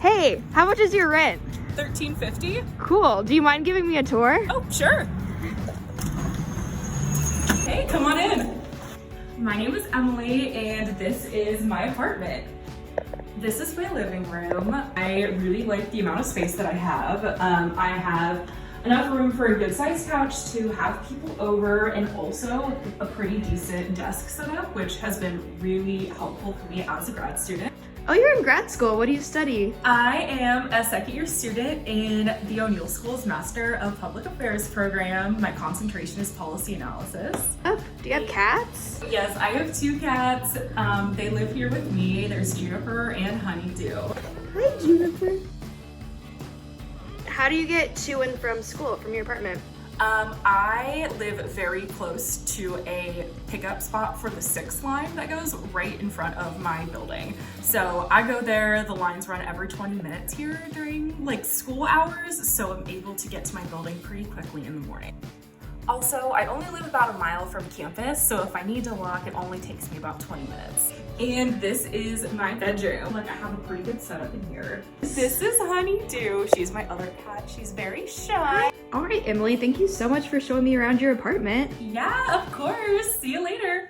Hey, how much is your rent? $13.50. Cool. Do you mind giving me a tour? Oh, sure. Hey, come on in. My name is Emily and this is my apartment. This is my living room. I really like the amount of space that I have. I have enough room for a good sized couch to have people over and also a pretty decent desk setup, which has been really helpful for me as a grad student. Oh, you're in grad school. What do you study? I am a second year student in the O'Neill School's Master of Public Affairs program. My concentration is policy analysis. Oh, do you have cats? Yes, I have 2 cats. They live here with me. There's Juniper and Honeydew. Hi, Juniper. How do you get to and from school from your apartment? I live very close to a pickup spot for the 6th line that goes right in front of my building. So I go there, the lines run every 20 minutes here during like school hours, so I'm able to get to my building pretty quickly in the morning. Also, I only live about a mile from campus, so if I need to walk, it only takes me about 20 minutes. And this is my bedroom. Like, I have a pretty good setup in here. This is Honeydew. She's my other cat. She's very shy. All right, Emily, thank you so much for showing me around your apartment. Yeah, of course. See you later.